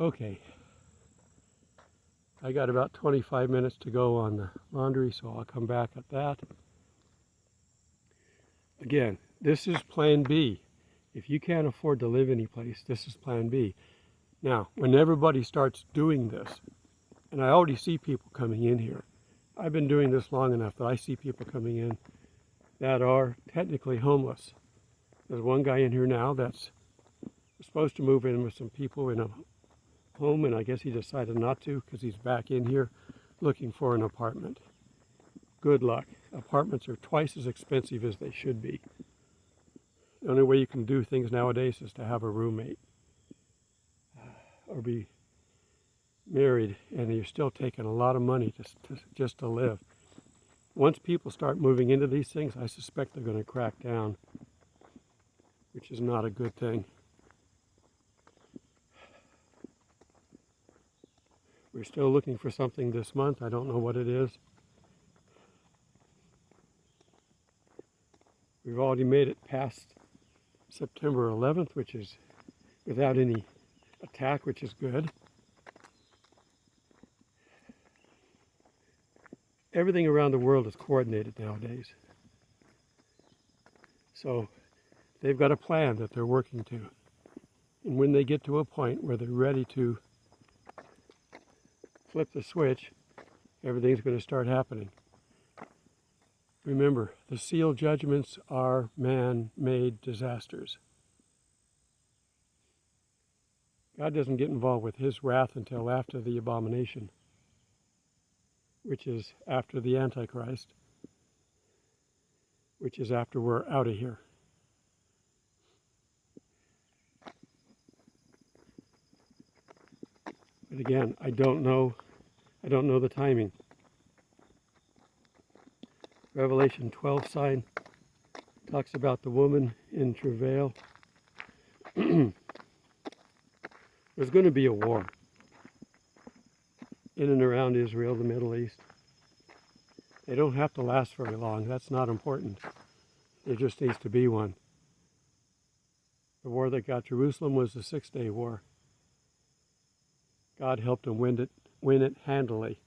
Okay, I got about 25 minutes to go on the laundry, so I'll come back at that. Again, this is plan B. If you can't afford to live anyplace, this is plan B. Now, when everybody starts doing this, and I already see people coming in here, I've been doing this long enough that I see people coming in that are technically homeless. There's one guy in here now that's supposed to move in with some people in a home, and I guess he decided not to because he's back in here looking for an apartment. Good luck. Apartments are twice as expensive as they should be. The only way you can do things nowadays is to have a roommate or be married, and you're still taking a lot of money just to live. Once people start moving into these things, I suspect they're going to crack down, which is not a good thing. We're still looking for something this month. I don't know what it is. We've already made it past September 11th, which is without any attack, which is good. Everything around the world is coordinated nowadays. So they've got a plan that they're working to. And when they get to a point where they're ready to flip the switch, everything's going to start happening. Remember, the seal judgments are man-made disasters. God doesn't get involved with his wrath until after the abomination, which is after the Antichrist, which is after we're out of here. But again, I don't know the timing. Revelation 12 sign talks about the woman in travail. There's going to be a war in and around Israel, the Middle East. They don't have to last very long. That's not important. There just needs to be one. The war that got Jerusalem was the 6-day war. God helped them win it handily.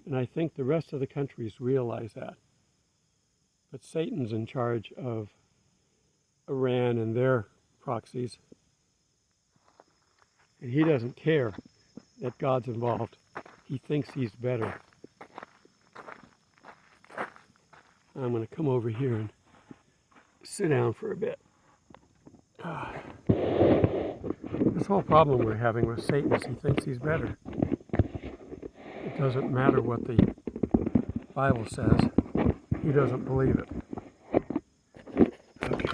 And I think the rest of the countries realize that. But Satan's in charge of Iran and their proxies. And he doesn't care that God's involved. He thinks he's better. I'm going to come over here and sit down for a bit. This whole problem we're having with Satan is he thinks he's better. It doesn't matter what the Bible says. He doesn't believe it. Okay.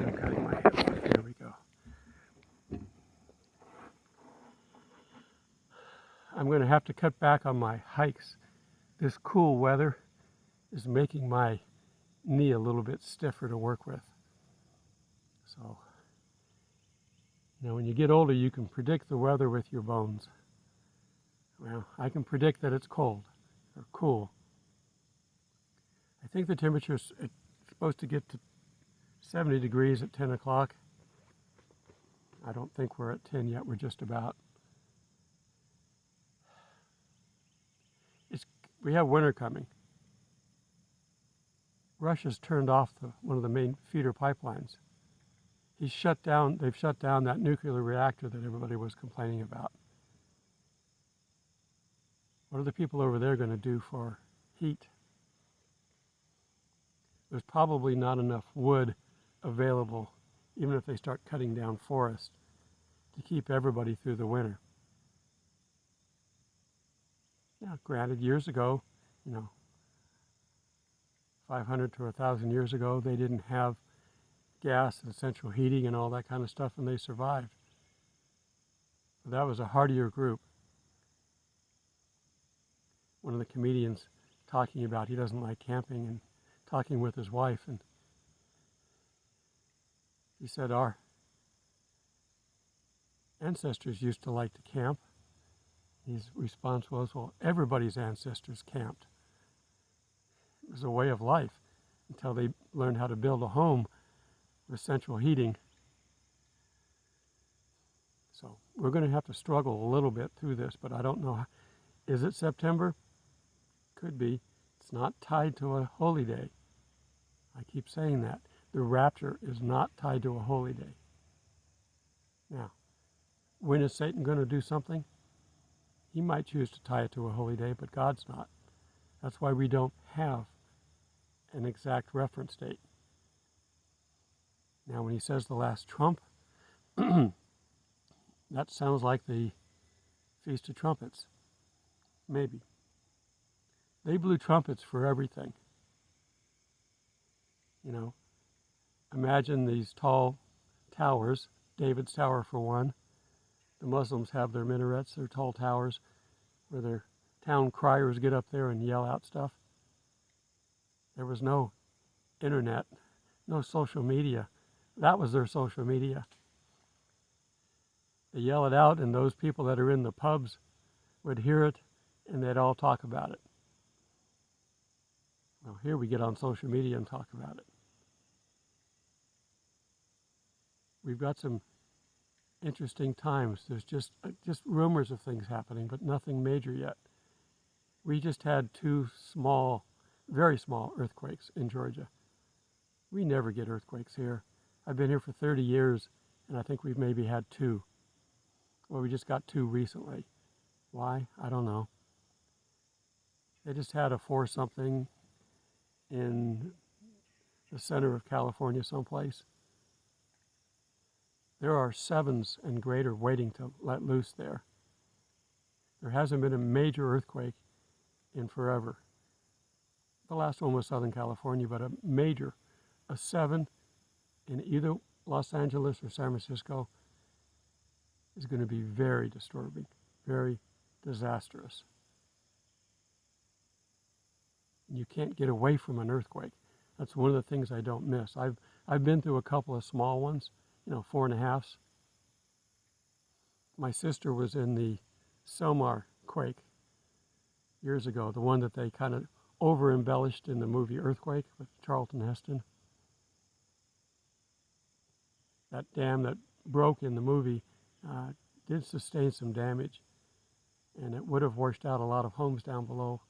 I'm cutting my hair. There we go. I'm going to have to cut back on my hikes. This cool weather is making my knee a little bit stiffer to work with. So, when you get older, you can predict the weather with your bones. Well, I can predict that it's cold or cool. I think the temperature is supposed to get to 70 degrees at 10 o'clock. I don't think we're at 10 yet. We're just about. We have winter coming. Russia's turned off one of the main feeder pipelines. They've shut down that nuclear reactor that everybody was complaining about. What are the people over there going to do for heat? There's probably not enough wood available, even if they start cutting down forests, to keep everybody through the winter. Now, granted, years ago, 500 to 1,000 years ago, they didn't have gas and central heating and all that kind of stuff, and they survived. But that was a hardier group. One of the comedians talking about he doesn't like camping and talking with his wife, and he said our ancestors used to like to camp. His response was, well, everybody's ancestors camped. It was a way of life until they learned how to build a home with central heating So we're going to have to struggle a little bit through this, but I don't know. Is it September? Could be. It's not tied to a holy day. I keep saying that. The rapture is not tied to a holy day. Now, when is Satan going to do something? He might choose to tie it to a holy day, but God's not. That's why we don't have an exact reference date. Now, when he says the last trump, that sounds like the Feast of Trumpets. Maybe. They blew trumpets for everything. You know, imagine these tall towers, David's Tower for one. The Muslims have their minarets, their tall towers, where their town criers get up there and yell out stuff. There was no internet, no social media. That was their social media. They yell it out, and those people that are in the pubs would hear it, and they'd all talk about it. Well, here we get on social media and talk about it. We've got some interesting times. There's just rumors of things happening, but nothing major yet. We just had 2 small, very small earthquakes in Georgia. We never get earthquakes here. I've been here for 30 years, and I think we've maybe had 2. Well, we just got 2 recently. Why? I don't know. They just had a 4-something in the center of California someplace. There are 7s and greater waiting to let loose there. There hasn't been a major earthquake in forever. The last one was Southern California, but a major, a 7 in either Los Angeles or San Francisco is going to be very disturbing, very disastrous. You can't get away from an earthquake. That's one of the things I don't miss. I've been through a couple of small ones, 4.5s. My sister was in the Selmar quake years ago, the one that they kind of over-embellished in the movie Earthquake with Charlton Heston. That dam that broke in the movie did sustain some damage, and it would have washed out a lot of homes down below.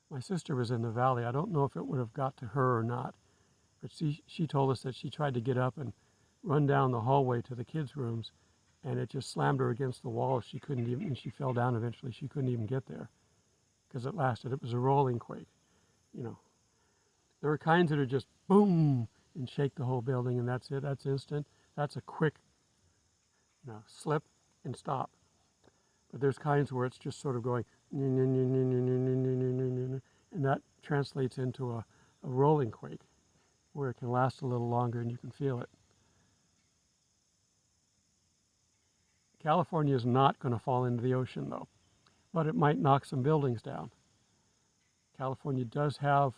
My sister was in the valley. I don't know if it would have got to her or not, but she told us that she tried to get up and run down the hallway to the kids' rooms, and it just slammed her against the wall. She couldn't even, and she fell down eventually. She couldn't even get there because it lasted. It was a rolling quake. There are kinds that are just boom and shake the whole building, and that's it. That's instant. That's a quick slip and stop. But there's kinds where it's just sort of going, and that translates into a rolling quake where it can last a little longer and you can feel it. California is not going to fall into the ocean, though, but it might knock some buildings down. California does have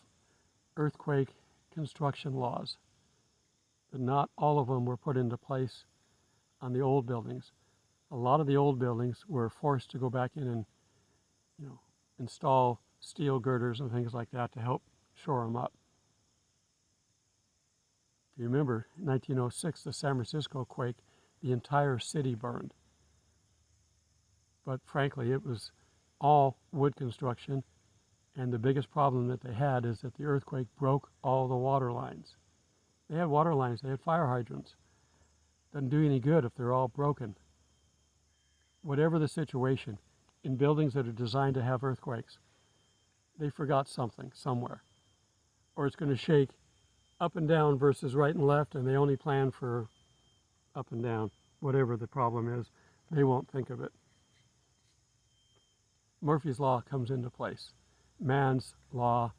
earthquake construction laws, but not all of them were put into place on the old buildings. A lot of the old buildings were forced to go back in and, install steel girders and things like that to help shore them up. If you remember, in 1906, the San Francisco quake, the entire city burned. But frankly, it was all wood construction, and the biggest problem that they had is that the earthquake broke all the water lines. They had water lines, they had fire hydrants. Doesn't do any good if they're all broken. Whatever the situation, in buildings that are designed to have earthquakes, they forgot something somewhere. Or it's going to shake up and down versus right and left, and they only plan for up and down. Whatever the problem is, they won't think of it. Murphy's Law comes into place. Man's law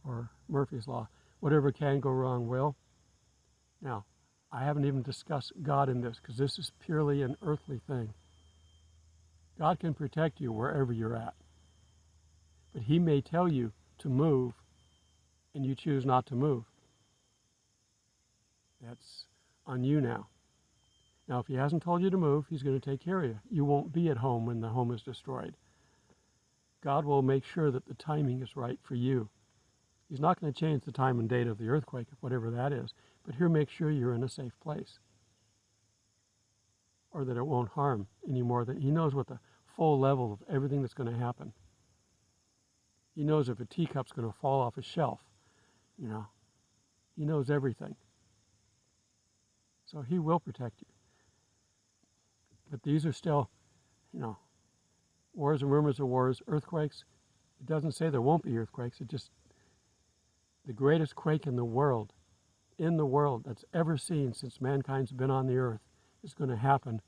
or Murphy's Law. Whatever can go wrong will. Now, I haven't even discussed God in this because this is purely an earthly thing. God can protect you wherever you're at. But He may tell you to move and you choose not to move. That's on you now. Now, if He hasn't told you to move, He's going to take care of you. You won't be at home when the home is destroyed. God will make sure that the timing is right for you. He's not going to change the time and date of the earthquake, whatever that is, but He'll make sure you're in a safe place. or that it won't harm anymore. That he knows what the full level of everything that's going to happen. He knows if a teacup's going to fall off a shelf, you know. He knows everything. So he will protect you. But these are still, you know, wars and rumors of wars, earthquakes. It doesn't say there won't be earthquakes. It just, the greatest quake in the world that's ever seen since mankind's been on the earth is going to happen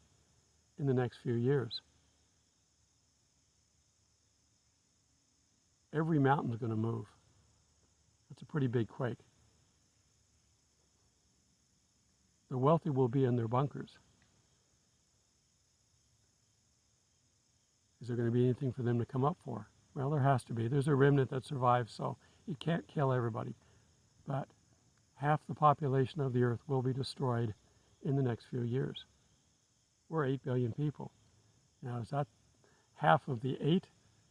in the next few years. Every mountain's going to move. That's a pretty big quake. The wealthy will be in their bunkers. Is there going to be anything for them to come up for? Well, there has to be. There's a remnant that survives, so you can't kill everybody. But half the population of the earth will be destroyed in the next few years. We're 8 billion people. Now, is that half of the 8?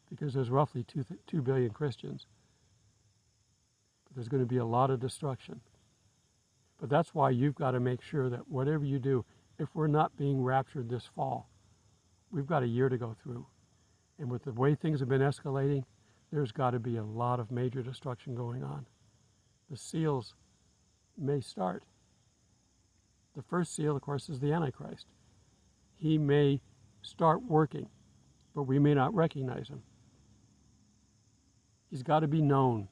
Because there's roughly 2 billion Christians. But there's going to be a lot of destruction. But that's why you've got to make sure that whatever you do, if we're not being raptured this fall, we've got a year to go through. And with the way things have been escalating, there's got to be a lot of major destruction going on. The seals may start. The first seal, of course, is the Antichrist. He may start working, but we may not recognize him. He's got to be known.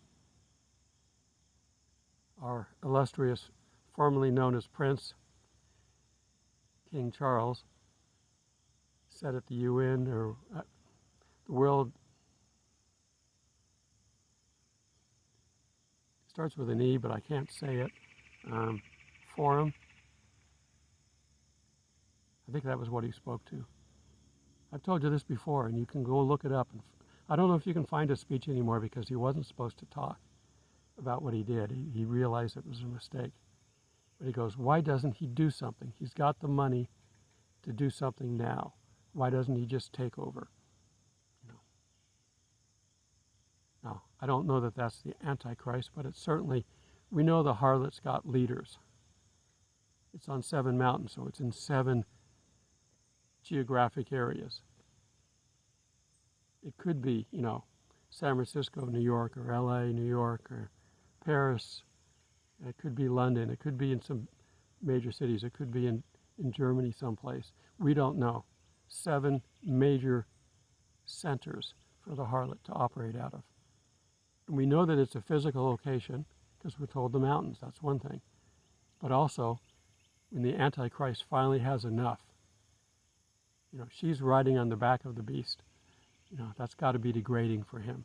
Our illustrious, formerly known as Prince, King Charles, said at the UN, or the World, starts with an E, but I can't say it, Forum. I think that was what he spoke to. I've told you this before, and you can go look it up. And I don't know if you can find his speech anymore because he wasn't supposed to talk about what he did. He realized it was a mistake. But he goes, why doesn't he do something? He's got the money to do something now. Why doesn't he just take over? You know. Now, I don't know that that's the Antichrist, but it's certainly, we know the harlot's got leaders. It's on 7 mountains, so it's in 7 geographic areas. It could be, you know, San Francisco, New York, or LA, New York, or Paris. It could be London. It could be in some major cities. It could be in Germany someplace. We don't know. 7 major centers for the harlot to operate out of. And we know that it's a physical location because we're told the mountains. That's one thing. But also, when the Antichrist finally has enough, you know, she's riding on the back of the beast. You know, that's got to be degrading for him.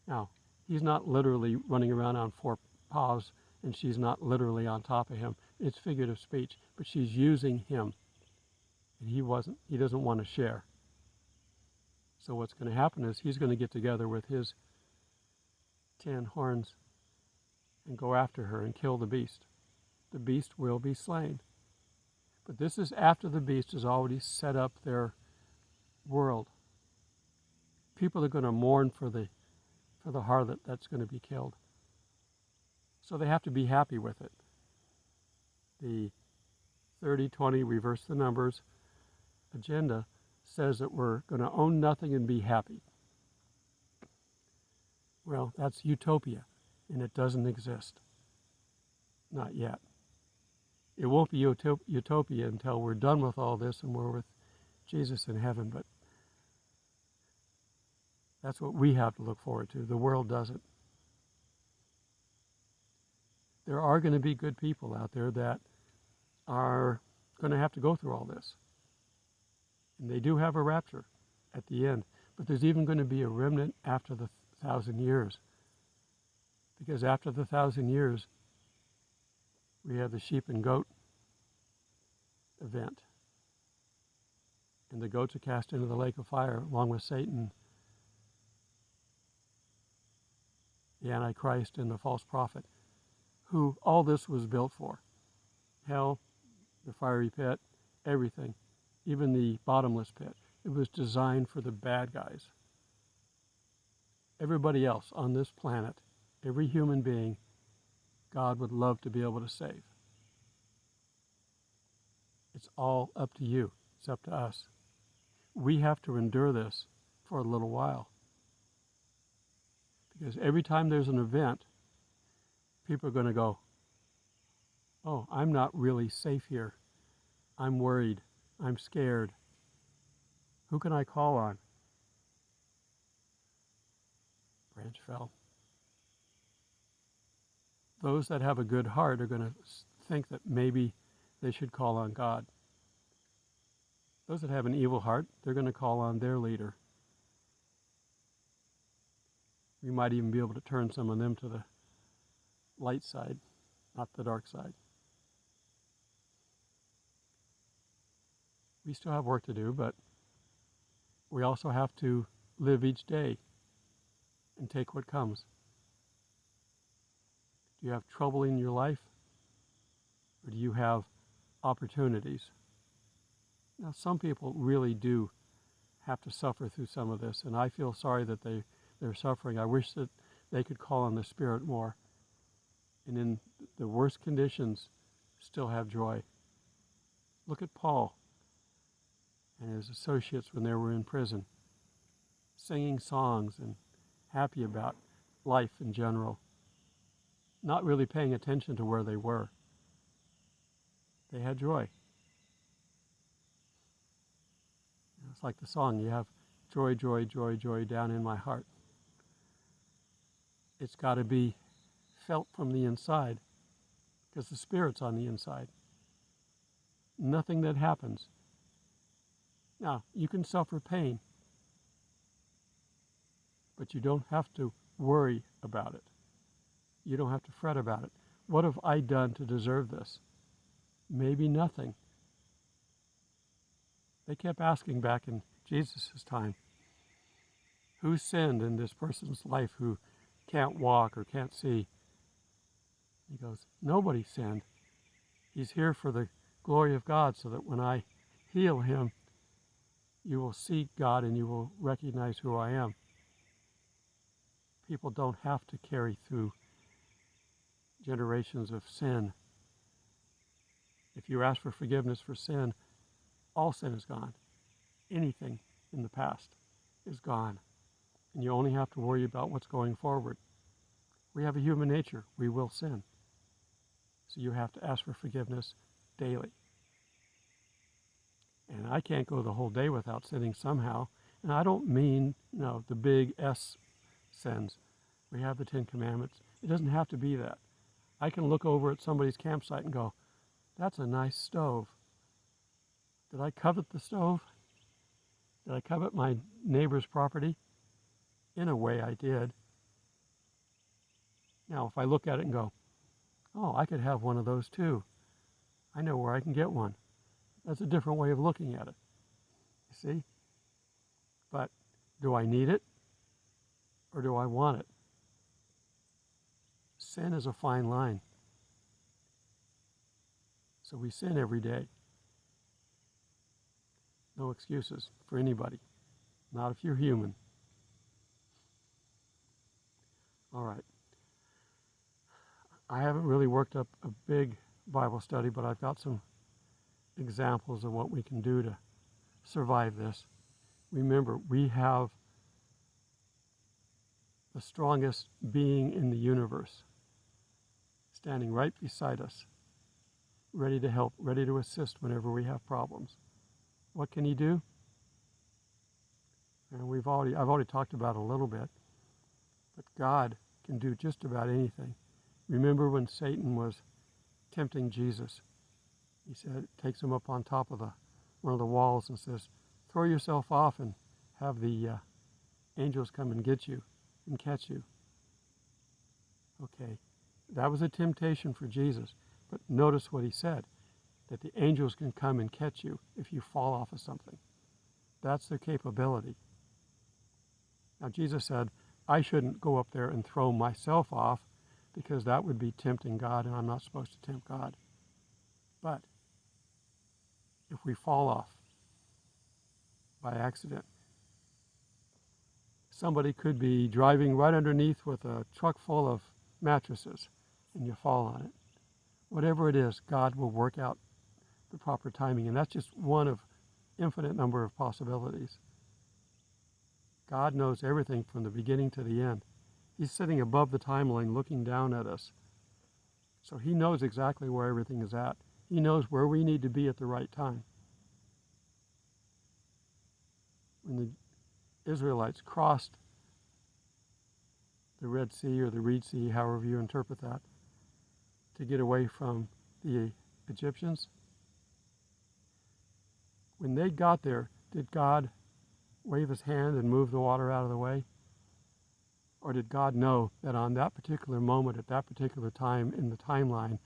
Now, he's not literally running around on 4 paws, and she's not literally on top of him. It's figurative speech, but she's using him, and he doesn't want to share. So what's going to happen is he's going to get together with his 10 horns and go after her and kill the beast. The beast will be slain. But this is after the beast has already set up their world. People are going to mourn for the harlot that's going to be killed. So they have to be happy with it. The 30-20, reverse the numbers, agenda says that we're going to own nothing and be happy. Well, that's utopia, and it doesn't exist. Not yet. It won't be utopia until we're done with all this and we're with Jesus in heaven, but that's what we have to look forward to. The world doesn't. There are going to be good people out there that are going to have to go through all this. And they do have a rapture at the end. But there's even going to be a remnant after the 1,000 years. Because after the 1,000 years, we have the sheep and goat event. And the goats are cast into the lake of fire along with Satan, the Antichrist, and the false prophet, who all this was built for. Hell, the fiery pit, everything, even the bottomless pit. It was designed for the bad guys. Everybody else on this planet, every human being, God would love to be able to save. It's all up to you. It's up to us. We have to endure this for a little while. Because every time there's an event, people are going to go, oh, I'm not really safe here. I'm worried. I'm scared. Who can I call on? Branch fell. Those that have a good heart are going to think that maybe they should call on God. Those that have an evil heart, they're going to call on their leader. We might even be able to turn some of them to the light side, not the dark side. We still have work to do, but we also have to live each day and take what comes. Do you have trouble in your life? Or do you have opportunities? Now, some people really do have to suffer through some of this, and I feel sorry that they're suffering. I wish that they could call on the Spirit more, and in the worst conditions, still have joy. Look at Paul and his associates when they were in prison, singing songs and happy about life in general, not really paying attention to where they were. They had joy. It's like the song, you have joy, joy, joy, joy down in my heart. It's got to be felt from the inside because the Spirit's on the inside. Nothing that happens. Now, you can suffer pain, but you don't have to worry about it. You don't have to fret about it. What have I done to deserve this? Maybe nothing. They kept asking back in Jesus' time, who sinned in this person's life who can't walk or can't see? He goes, nobody sinned. He's here for the glory of God so that when I heal him, you will see God and you will recognize who I am. People don't have to carry through generations of sin. If you ask for forgiveness for sin, all sin is gone. Anything in the past is gone. And you only have to worry about what's going forward. We have a human nature. We will sin. So you have to ask for forgiveness daily. And I can't go the whole day without sinning somehow. And I don't mean, the big S sins. We have the 10 Commandments. It doesn't have to be that. I can look over at somebody's campsite and go, that's a nice stove. Did I covet the stove? Did I covet my neighbor's property? In a way, I did. Now, if I look at it and go, oh, I could have one of those too. I know where I can get one. That's a different way of looking at it. You see? But do I need it? Or do I want it? Sin is a fine line. So we sin every day. No excuses for anybody. Not if you're human. All right. I haven't really worked up a big Bible study, but I've got some examples of what we can do to survive this. Remember, we have the strongest being in the universe standing right beside us, ready to help, ready to assist whenever we have problems. What can he do? And I've already talked about it a little bit, but God can do just about anything. Remember when Satan was tempting Jesus? He said, takes him up on top of one of the walls and says, throw yourself off and have the angels come and get you and catch you. Okay, that was a temptation for Jesus, but notice what he said, that the angels can come and catch you if you fall off of something. That's their capability. Now Jesus said, I shouldn't go up there and throw myself off because that would be tempting God and I'm not supposed to tempt God. But if we fall off by accident, somebody could be driving right underneath with a truck full of mattresses and you fall on it. Whatever it is, God will work out the proper timing. And that's just one of infinite number of possibilities. God knows everything from the beginning to the end. He's sitting above the timeline looking down at us. So he knows exactly where everything is at. He knows where we need to be at the right time. When the Israelites crossed the Red Sea or the Reed Sea, however you interpret that, to get away from the Egyptians, when they got there, did God wave his hand and move the water out of the way? Or did God know that on that particular moment, at that particular time in the timeline,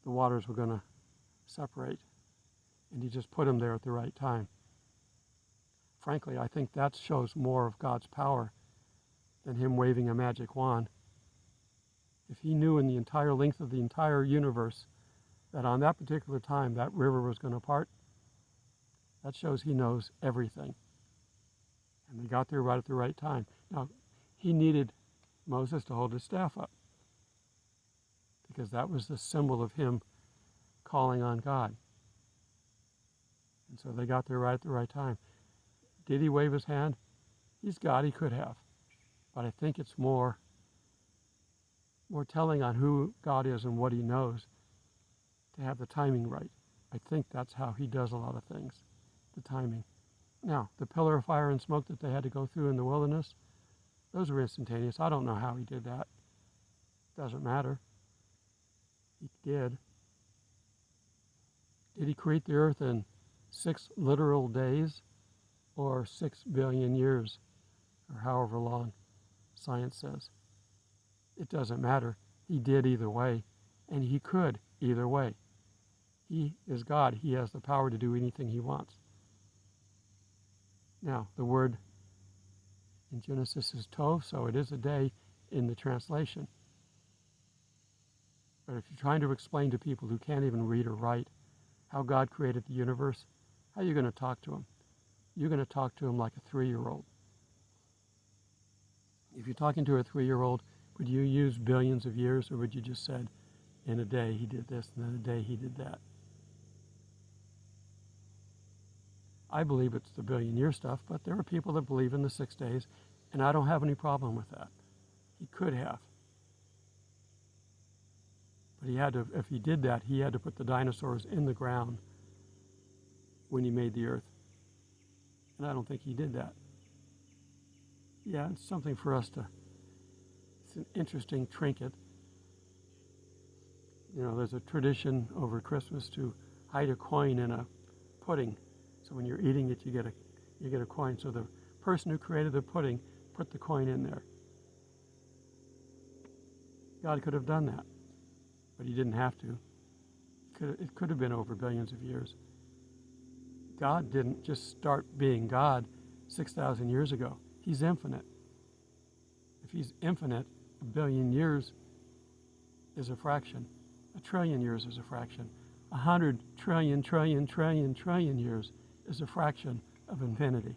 the waters were going to separate? And he just put them there at the right time. Frankly, I think that shows more of God's power than him waving a magic wand. If he knew in the entire length of the entire universe that on that particular time that river was going to part, that shows he knows everything. And they got there right at the right time. Now, he needed Moses to hold his staff up, because that was the symbol of him calling on God. And so they got there right at the right time. Did he wave his hand? He's God, he could have. But I think it's more telling on who God is and what he knows to have the timing right. I think that's how he does a lot of things, the timing. Now, the pillar of fire and smoke that they had to go through in the wilderness, those were instantaneous. I don't know how he did that. Doesn't matter. He did. Did he create the earth in 6 literal days or 6 billion years, or however long science says? It doesn't matter. He did either way, and he could either way. He is God. He has the power to do anything he wants. Now, the word in Genesis is tov, so it is a day in the translation. But if you're trying to explain to people who can't even read or write how God created the universe, how are you going to talk to them? You're going to talk to them like a 3-year-old. If you're talking to a 3-year-old, would you use billions of years, or would you just said, in a day he did this, and then a day he did that? I believe it's the billion-year stuff, but there are people that believe in the 6 days, and I don't have any problem with that. He could have. But he had to, if he did that, he had to put the dinosaurs in the ground when he made the earth. And I don't think he did that. Yeah, it's something for us to, it's an interesting trinket. You know, there's a tradition over Christmas to hide a coin in a pudding. So when you're eating it, you get a coin. So the person who created the pudding put the coin in there. God could have done that, but he didn't have to. It could have been over billions of years. God didn't just start being God 6,000 years ago. He's infinite. If he's infinite, a billion years is a fraction. A trillion years is a fraction. 100 trillion years is a fraction of infinity.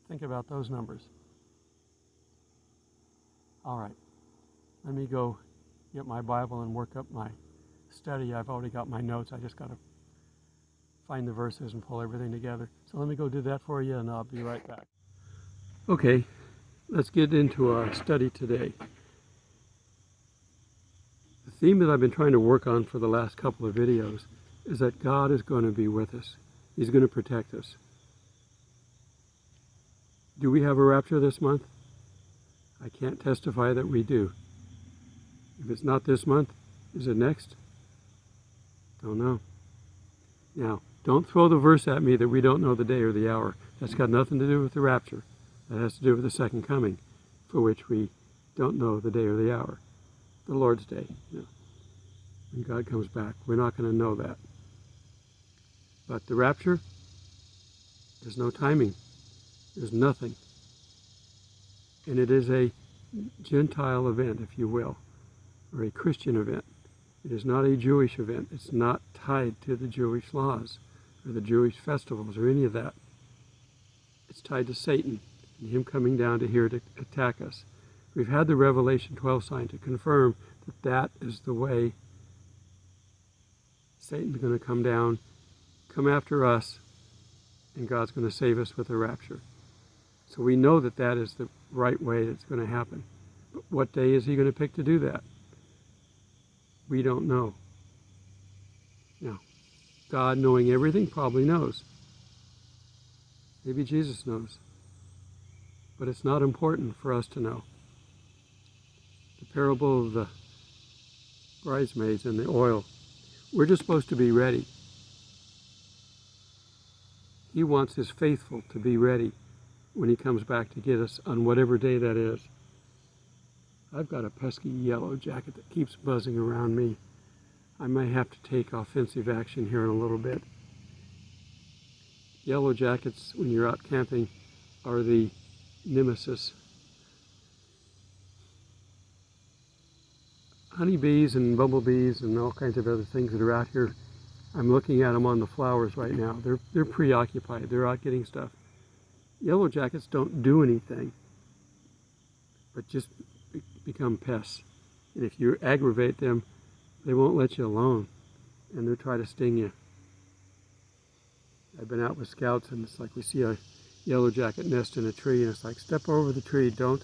Think about those numbers. All right, let me go get my Bible and work up my study. I've already got my notes. I just got to find the verses and pull everything together. So let me go do that for you, and I'll be right back. Okay, let's get into our study today. The theme that I've been trying to work on for the last couple of videos is that God is going to be with us. He's going to protect us. Do we have a rapture this month? I can't testify that we do. If it's not this month, is it next? Don't know. Now, don't throw the verse at me that we don't know the day or the hour. That's got nothing to do with the rapture. That has to do with the second coming, for which we don't know the day or the hour. The Lord's day. You know, when God comes back, we're not going to know that. But the rapture, there's no timing. There's nothing. And it is a Gentile event, if you will, or a Christian event. It is not a Jewish event. It's not tied to the Jewish laws or the Jewish festivals or any of that. It's tied to Satan and him coming down to here to attack us. We've had the Revelation 12 sign to confirm that that is the way Satan's going to come down, come after us, and God's going to save us with the rapture. So we know that that is the right way it's going to happen. But what day is he going to pick to do that? We don't know. Now, God, knowing everything, probably knows. Maybe Jesus knows. But it's not important for us to know. The parable of the bridesmaids and the oil. We're just supposed to be ready. He wants his faithful to be ready when he comes back to get us on whatever day that is. I've got a pesky yellow jacket that keeps buzzing around me. I may have to take offensive action here in a little bit. Yellow jackets, when you're out camping, are the nemesis. Honeybees and bumblebees and all kinds of other things that are out here, I'm looking at them on the flowers right now. They're preoccupied. They're out getting stuff. Yellow jackets don't do anything, but just become pests. And if you aggravate them, they won't let you alone, and they'll try to sting you. I've been out with scouts, and it's like we see a yellow jacket nest in a tree, and it's like, step over the tree, don't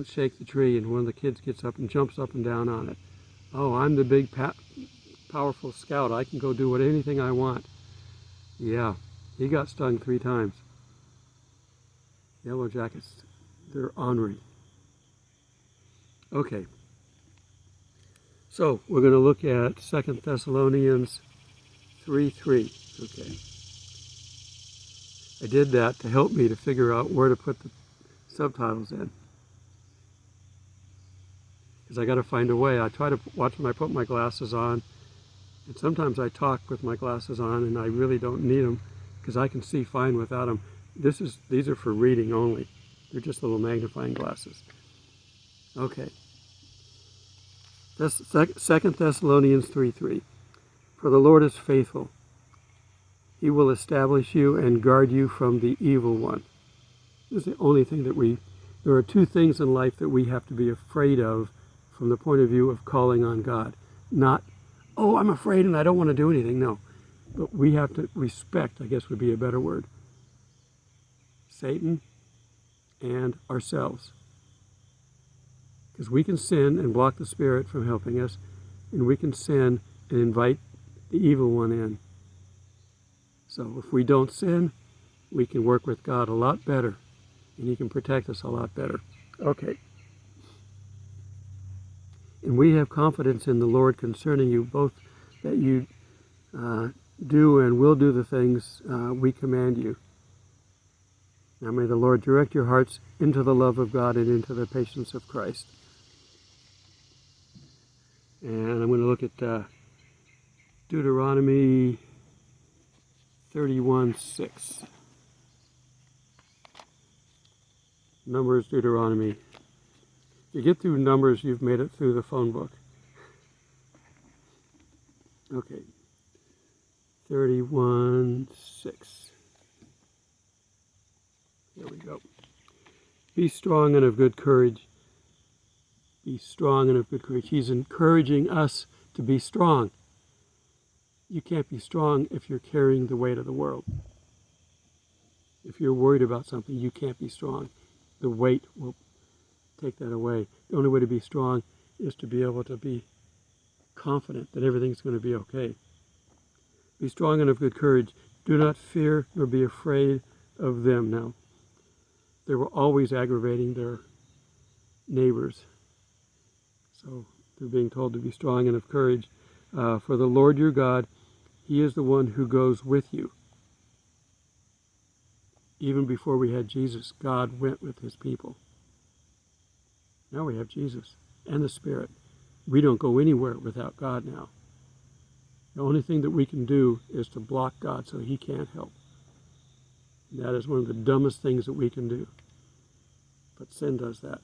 shake the tree. And one of the kids gets up and jumps up and down on it. Oh, I'm the big, powerful scout. I can go do anything I want. Yeah, he got stung 3 times. Yellow jackets, they're ornery. Okay. So, we're going to look at 2 Thessalonians 3:3. Okay. I did that to help me to figure out where to put the subtitles in. Because I got to find a way. I try to watch when I put my glasses on. And sometimes I talk with my glasses on, and I really don't need them because I can see fine without them. These are for reading only. They're just little magnifying glasses. Okay. 2 Thessalonians 3:3. For the Lord is faithful. He will establish you and guard you from the evil one. This is the only thing that there are 2 things in life that we have to be afraid of from the point of view of calling on God. Not, oh, I'm afraid and I don't want to do anything. No. But we have to respect, I guess would be a better word, Satan and ourselves. Because we can sin and block the Spirit from helping us, and we can sin and invite the evil one in. So if we don't sin, we can work with God a lot better, and he can protect us a lot better. Okay. And we have confidence in the Lord concerning you, both that you do and will do the things we command you. Now may the Lord direct your hearts into the love of God and into the patience of Christ. And I'm going to look at Deuteronomy 31:6. Numbers, Deuteronomy. If you get through Numbers, you've made it through the phone book. Okay. 31:6. There we go. Be strong and of good courage. Be strong and of good courage. He's encouraging us to be strong. You can't be strong if you're carrying the weight of the world. If you're worried about something, you can't be strong. The weight will take that away. The only way to be strong is to be able to be confident that everything's going to be okay. Be strong and of good courage. Do not fear nor be afraid of them. Now, they were always aggravating their neighbors. So they're being told to be strong and of courage. For the Lord your God, he is the one who goes with you. Even before we had Jesus, God went with his people. Now we have Jesus and the Spirit. We don't go anywhere without God now. The only thing that we can do is to block God so he can't help. And that is one of the dumbest things that we can do. But sin does that.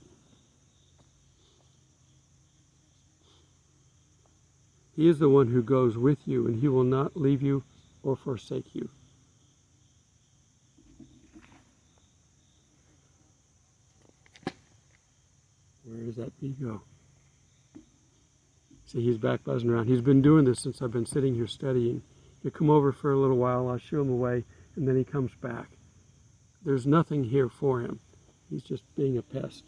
He is the one who goes with you, and he will not leave you or forsake you. Where does that bee go? See, he's back buzzing around. He's been doing this since I've been sitting here studying. He'll come over for a little while, I'll shoo him away, and then he comes back. There's nothing here for him. He's just being a pest.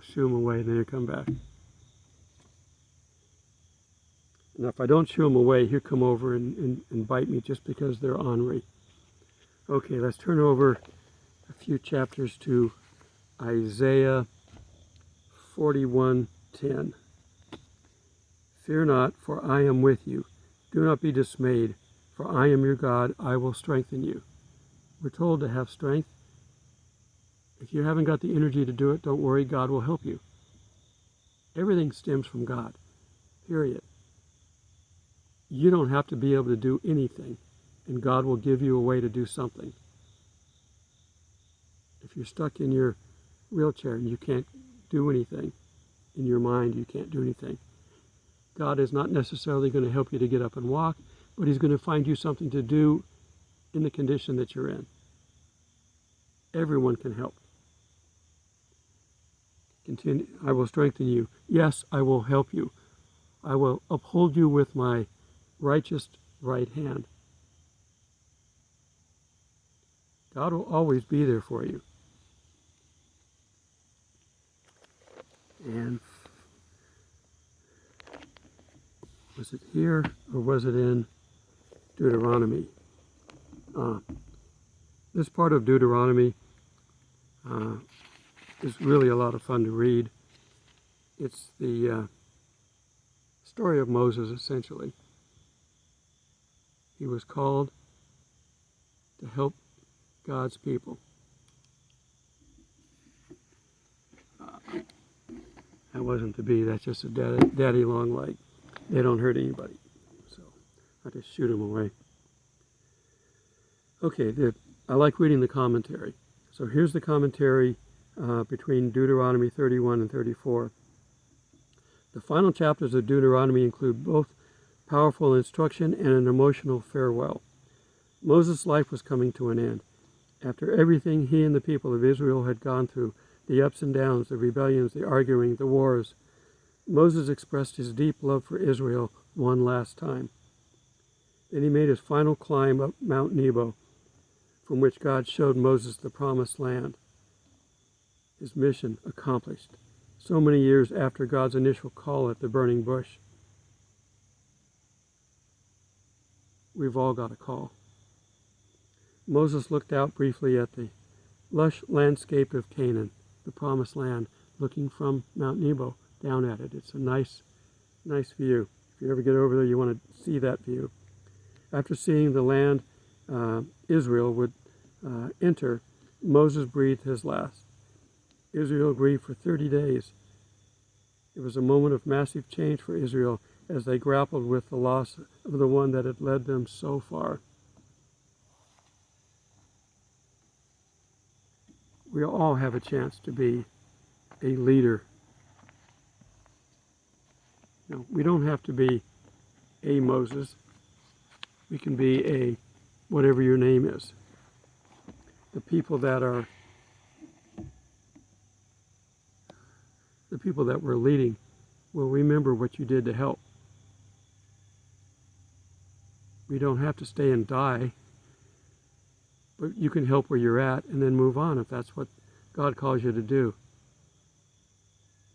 Shoo him away, and then he'll come back. Now, if I don't shoo him away, he'll come over and bite me just because they're ornery. Okay, let's turn over a few chapters to Isaiah 41:10. Fear not, for I am with you. Do not be dismayed, for I am your God. I will strengthen you. We're told to have strength. If you haven't got the energy to do it, don't worry, God will help you. Everything stems from God, period. You don't have to be able to do anything, and God will give you a way to do something. If you're stuck in your wheelchair and you can't do anything, in your mind you can't do anything, God is not necessarily going to help you to get up and walk, but he's going to find you something to do in the condition that you're in. Everyone can help. Continue. I will strengthen you. Yes, I will help you. I will uphold you with my righteous right hand. God will always be there for you. And was it here or was it in Deuteronomy? This part of Deuteronomy is really a lot of fun to read. It's the story of Moses, essentially. He was called to help God's people. That wasn't to be. That's just a daddy long leg. They don't hurt anybody. So I just shoot them away. Okay, I like reading the commentary. So here's the commentary between Deuteronomy 31 and 34. The final chapters of Deuteronomy include both powerful instruction and an emotional farewell. Moses' life was coming to an end. After everything he and the people of Israel had gone through, the ups and downs, the rebellions, the arguing, the wars, Moses expressed his deep love for Israel one last time. Then he made his final climb up Mount Nebo, from which God showed Moses the promised land. His mission accomplished, so many years after God's initial call at the burning bush. We've all got a call. Moses looked out briefly at the lush landscape of Canaan, the promised land, looking from Mount Nebo down at it. It's a nice view. If you ever get over there, you want to see that view. After seeing the land Israel would enter, Moses breathed his last. Israel grieved for 30 days. It was a moment of massive change for Israel as they grappled with the loss of the one that had led them so far. We all have a chance to be a leader. No, we don't have to be a Moses. We can be a whatever your name is. The people that we're leading will remember what you did to help. We don't have to stay and die, but you can help where you're at and then move on if that's what God calls you to do.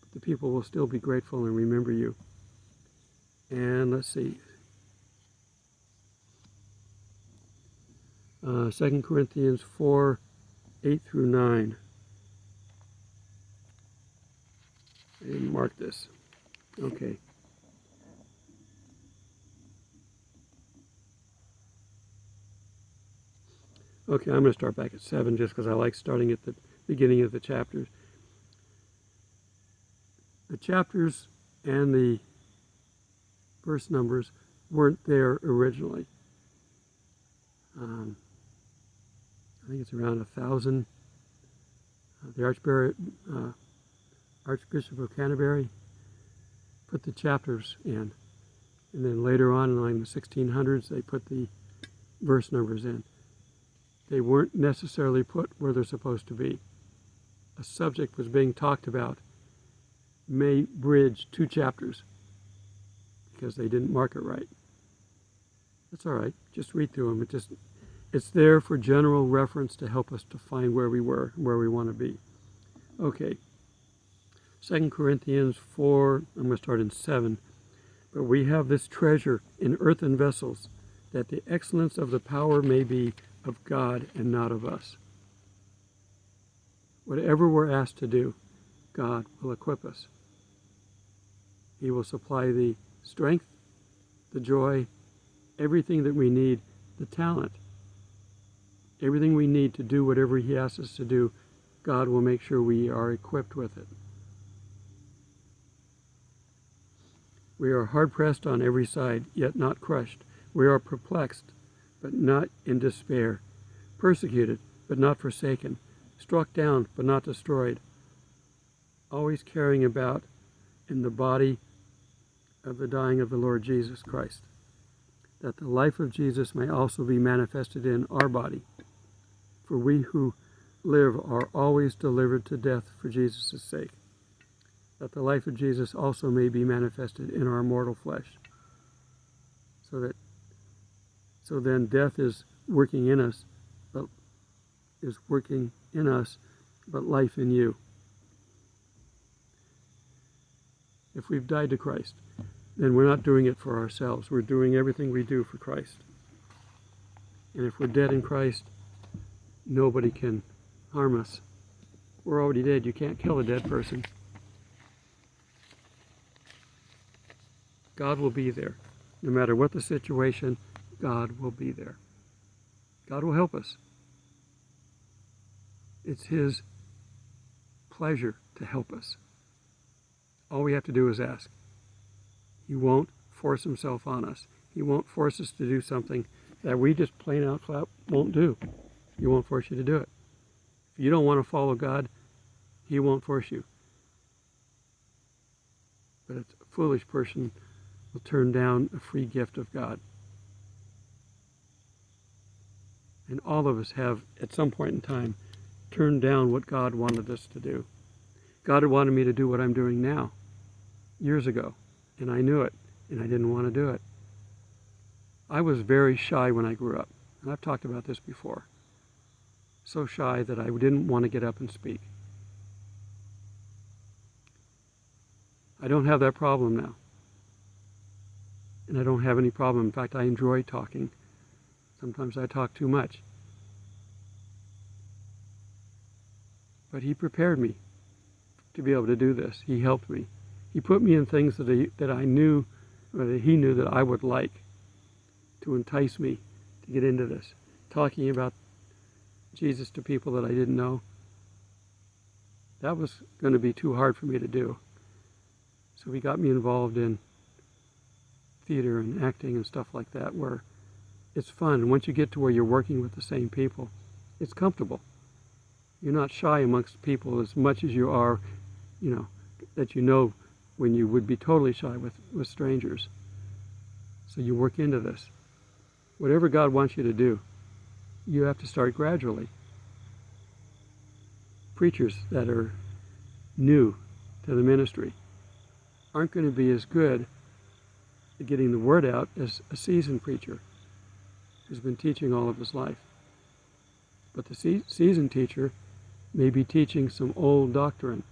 But the people will still be grateful and remember you. And let's see. 2 Corinthians 4, 8 through 9. I didn't mark this. Okay. Okay, I'm going to start back at 7 just because I like starting at the beginning of the chapters. The chapters and the verse numbers weren't there originally. I think it's around 1,000. The Archbishop of Canterbury put the chapters in. And then later on in the 1600s, they put the verse numbers in. They weren't necessarily put where they're supposed to be. A subject was being talked about may bridge 2 chapters because they didn't mark it right. That's all right. Just read through them. It's there for general reference to help us to find where we were, where we want to be. Okay. 2 Corinthians 4, I'm going to start in 7. But we have this treasure in earthen vessels, that the excellence of the power may be of God and not of us. Whatever we're asked to do, God will equip us. He will supply the strength, the joy, everything that we need, the talent, everything we need to do whatever He asks us to do. God will make sure we are equipped with it. We are hard-pressed on every side, yet not crushed. We are perplexed, but not in despair. Persecuted, but not forsaken. Struck down, but not destroyed. Always carrying about in the body of the dying of the Lord Jesus Christ, that the life of Jesus may also be manifested in our body. For we who live are always delivered to death for Jesus' sake, that the life of Jesus also may be manifested in our mortal flesh. So then death is working in us, but life in you. If we've died to Christ, then we're not doing it for ourselves. We're doing everything we do for Christ. And if we're dead in Christ, nobody can harm us. We're already dead. You can't kill a dead person. God will be there. No matter what the situation, God will be there. God will help us. It's His pleasure to help us. All we have to do is ask. He won't force Himself on us. He won't force us to do something that we just plain out flat won't do. He won't force you to do it. If you don't want to follow God, He won't force you. But a foolish person will turn down a free gift of God. And all of us have, at some point in time, turned down what God wanted us to do. God had wanted me to do what I'm doing now, years ago, and I knew it, and I didn't want to do it. I was very shy when I grew up, and I've talked about this before. So shy that I didn't want to get up and speak. I don't have that problem now. And I don't have any problem. In fact, I enjoy talking. Sometimes I talk too much. But He prepared me to be able to do this. He helped me. He put me in things that I knew, or that He knew that I would like, to entice me to get into this. Talking about Jesus to people that I didn't know, that was going to be too hard for me to do. So He got me involved in theater and acting and stuff like that, where it's fun. And once you get to where you're working with the same people, it's comfortable. You're not shy amongst people as much as you are, that you know when you would be totally shy with strangers. So you work into this. Whatever God wants you to do, you have to start gradually. Preachers that are new to the ministry aren't going to be as good at getting the word out as a seasoned preacher who's been teaching all of his life. But the seasoned teacher may be teaching some old doctrine.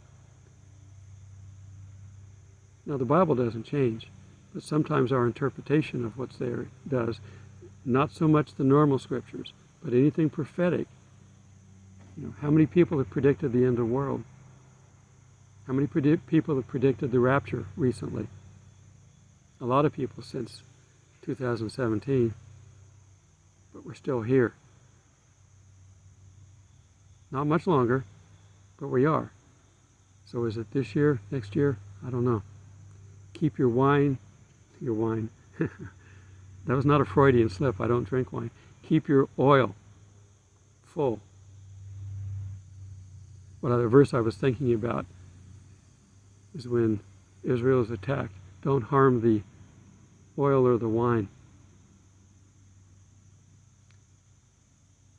Now, the Bible doesn't change, but sometimes our interpretation of what's there does. Not so much the normal scriptures, but anything prophetic. How many people have predicted the end of the world? How many people have predicted the rapture recently? A lot of people since 2017, but we're still here. Not much longer, but we are. So is it this year, next year? I don't know. Keep your wine. That was not a Freudian slip. I don't drink wine. Keep your oil full. What other verse I was thinking about is when Israel is attacked. Don't harm the oil or the wine.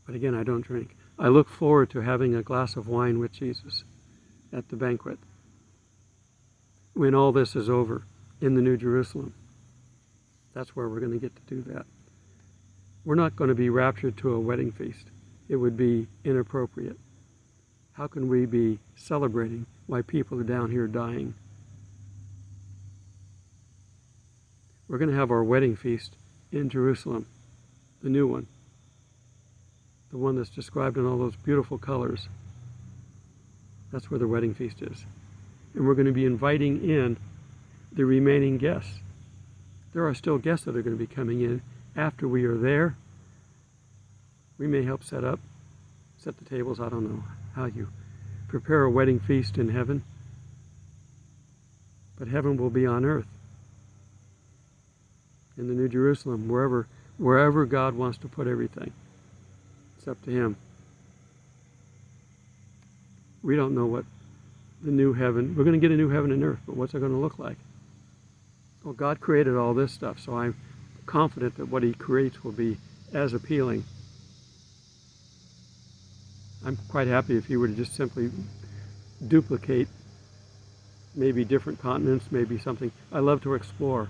But again, I don't drink. I look forward to having a glass of wine with Jesus at the banquet when all this is over in the New Jerusalem. That's where we're going to get to do that. We're not going to be raptured to a wedding feast. It would be inappropriate. How can we be celebrating while people are down here dying? We're going to have our wedding feast in Jerusalem, the new one, the one that's described in all those beautiful colors. That's where the wedding feast is. And we're going to be inviting in the remaining guests. There are still guests that are going to be coming in after we are there. We may help set the tables. I don't know how you prepare a wedding feast in heaven. But heaven will be on earth. In the New Jerusalem, wherever God wants to put everything. It's up to Him. We don't know what the new heaven, we're going to get a new heaven and earth, but what's it going to look like? Well, God created all this stuff, so I'm confident that what He creates will be as appealing. I'm quite happy if He were to just simply duplicate maybe different continents, maybe something. I love to explore.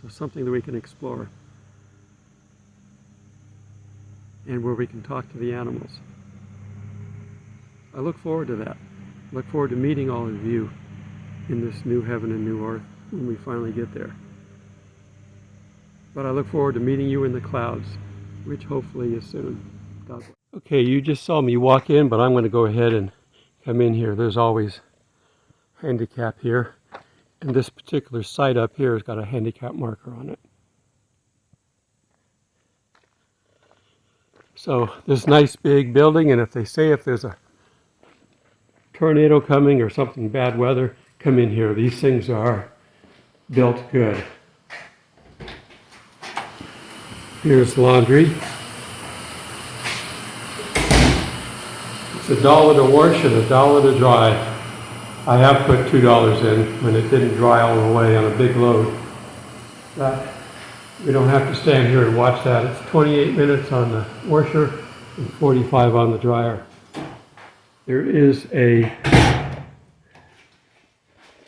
So something that we can explore. And where we can talk to the animals. I look forward to that. I look forward to meeting all of you in this new heaven and new earth when we finally get there. But I look forward to meeting you in the clouds, which hopefully is soon. God bless. Okay, you just saw me walk in, but I'm going to go ahead and come in here. There's always handicap here. And this particular site up here has got a handicap marker on it. So this nice big building, and if they say if there's a tornado coming or something bad weather, come in here. These things are built good. Here's laundry. It's $1 to wash and $1 to dry. I have put $2 in when it didn't dry all the way on a big load. But we don't have to stand here and watch that. It's 28 minutes on the washer and 45 on the dryer. There is it's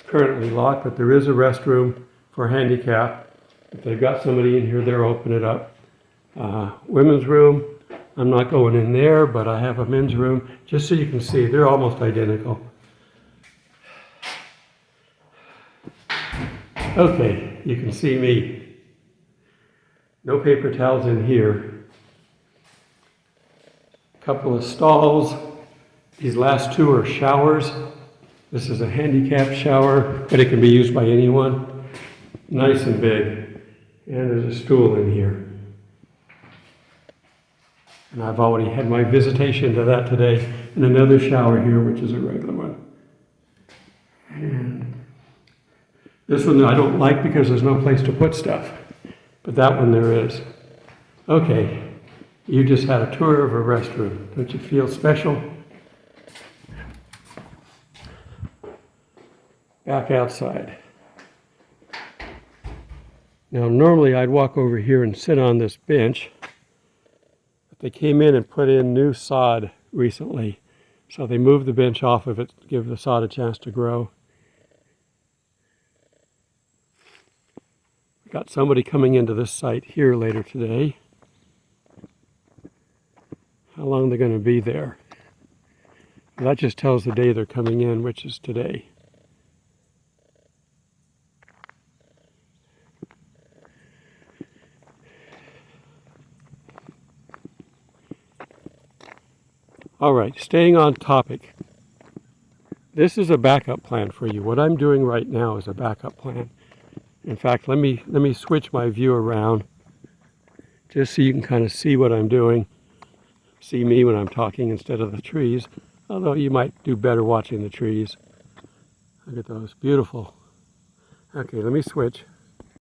currently locked, but there is a restroom for handicap. If they've got somebody in here, they'll open it up. Women's room, I'm not going in there, but I have a men's room. Just so you can see, they're almost identical. Okay, you can see me. No paper towels in here. A couple of stalls. These last two are showers. This is a handicapped shower, but it can be used by anyone. Nice and big. And there's a stool in here. And I've already had my visitation to that today. And another shower here, which is a regular one. And this one I don't like because there's no place to put stuff. But that one there is. Okay, you just had a tour of a restroom. Don't you feel special? Back outside. Now normally I'd walk over here and sit on this bench. But they came in and put in new sod recently. So they moved the bench off of it to give the sod a chance to grow. Got somebody coming into this site here later today. How long they're going to be there. Well, that just tells the day they're coming in, which is today. All right, staying on topic. This is a backup plan for you. What I'm doing right now is a backup plan. In fact, let me switch my view around just so you can kind of see what I'm doing. See me when I'm talking instead of the trees, although you might do better watching the trees. Look at those, beautiful. Okay, let me switch.